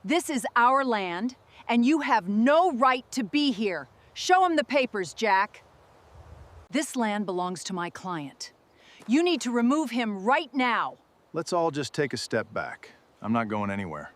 This is our land, and you have no right to be here. Show him the papers, Jack. This land belongs to my client. You need to remove him right now. Let's all just take a step back. I'm not going anywhere.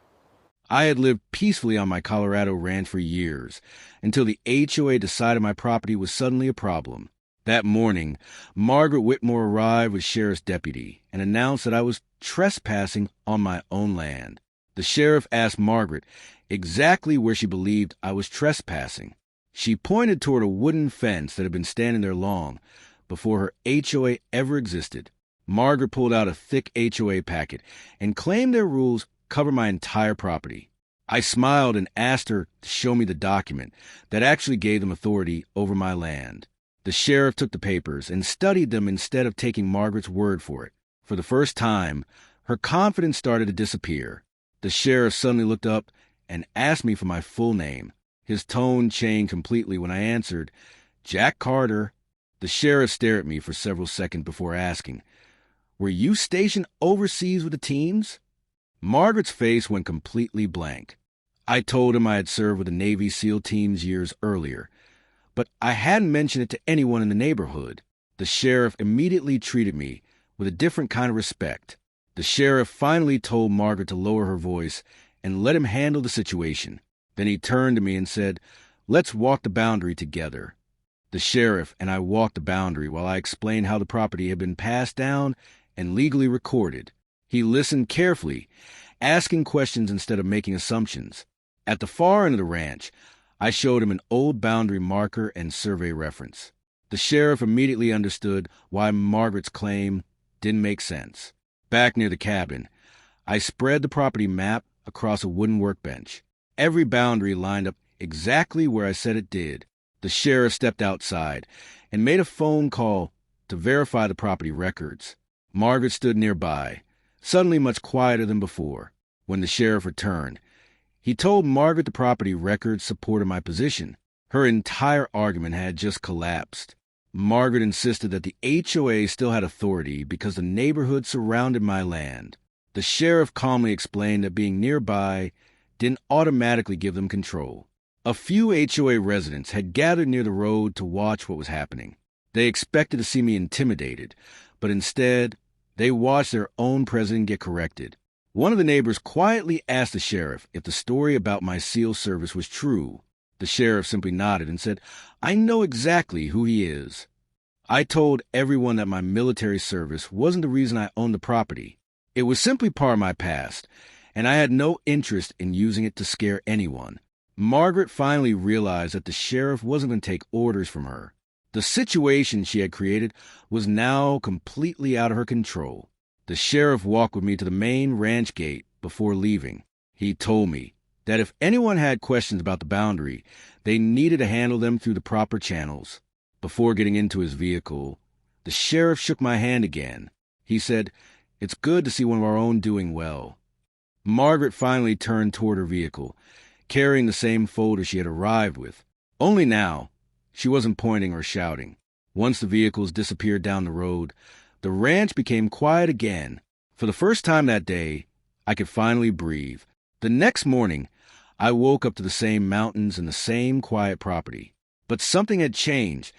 I had lived peacefully on my Colorado ranch for years, until the HOA decided my property was suddenly a problem. That morning, Margaret Whitmore arrived with sheriff's deputy and announced that I was trespassing on my own land. The sheriff asked Margaret exactly where she believed I was trespassing. She pointed toward a wooden fence that had been standing there long, before her HOA ever existed. Margaret pulled out a thick HOA packet and claimed their rules cover my entire property. I smiled and asked her to show me the document that actually gave them authority over my land. The sheriff took the papers and studied them instead of taking Margaret's word for it. For the first time, her confidence started to disappear. The sheriff suddenly looked up and asked me for my full name. His tone changed completely when I answered, "Jack Carter." The sheriff stared at me for several seconds before asking, "Were you stationed overseas with the teams?" Margaret's face went completely blank. I told him I had served with the Navy SEAL teams years earlier, but I hadn't mentioned it to anyone in the neighborhood. The sheriff immediately treated me with a different kind of respect. The sheriff finally told Margaret to lower her voice and let him handle the situation. Then he turned to me and said, "Let's walk the boundary together." The sheriff and I walked the boundary while I explained how the property had been passed down and legally recorded. He listened carefully, asking questions instead of making assumptions. At the far end of the ranch, I showed him an old boundary marker and survey reference. The sheriff immediately understood why Margaret's claim didn't make sense. Back near the cabin, I spread the property map across a wooden workbench. Every boundary lined up exactly where I said it did. The sheriff stepped outside and made a phone call to verify the property records. Margaret stood nearby, suddenly much quieter than before. When the sheriff returned, he told Margaret the property records supported my position. Her entire argument had just collapsed. Margaret insisted that the HOA still had authority because the neighborhood surrounded my land. The sheriff calmly explained that being nearby didn't automatically give them control. A few HOA residents had gathered near the road to watch what was happening. They expected to see me intimidated, but instead, they watched their own president get corrected. One of the neighbors quietly asked the sheriff if the story about my SEAL service was true. The sheriff simply nodded and said, "I know exactly who he is." I told everyone that my military service wasn't the reason I owned the property. It was simply part of my past, and I had no interest in using it to scare anyone. Margaret finally realized that the sheriff wasn't going to take orders from her. The situation she had created was now completely out of her control. The sheriff walked with me to the main ranch gate before leaving. He told me that if anyone had questions about the boundary, they needed to handle them through the proper channels. Before getting into his vehicle, the sheriff shook my hand again. He said, "It's good to see one of our own doing well." Margaret finally turned toward her vehicle, carrying the same folder she had arrived with. Only now, she wasn't pointing or shouting. Once the vehicles disappeared down the road, the ranch became quiet again. For the first time that day, I could finally breathe. The next morning, I woke up to the same mountains and the same quiet property. But something had changed.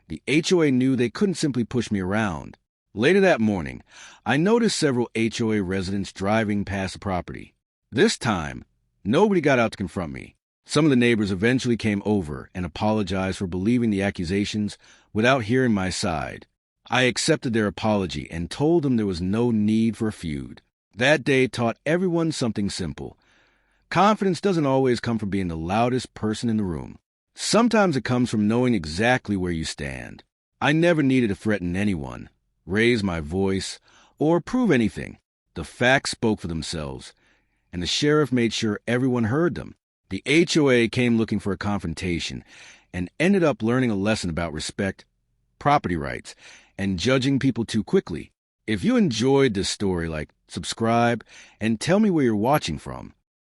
The HOA knew they couldn't simply push me around. Later that morning, I noticed several HOA residents driving past the property. This time, nobody got out to confront me. Some of the neighbors eventually came over and apologized for believing the accusations without hearing my side. I accepted their apology and told them there was no need for a feud. That day taught everyone something simple. Confidence doesn't always come from being the loudest person in the room. Sometimes it comes from knowing exactly where you stand. I never needed to threaten anyone, raise my voice, or prove anything. The facts spoke for themselves, and the sheriff made sure everyone heard them. The HOA came looking for a confrontation and ended up learning a lesson about respect, property rights, and judging people too quickly. If you enjoyed this story, subscribe and tell me where you're watching from.